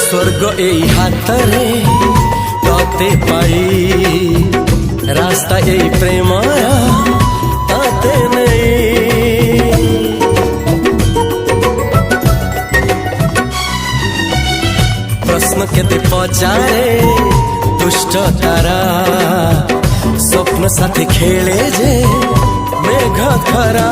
स्वर्ग এই হাতরে ততে পাই রাস্তা এই প্রেমায়া তাতে নেই প্রশ্ন কেতে পচারে দুষ্ট তারা স্বপ্ন সাথে খেলে যে মেঘ খরা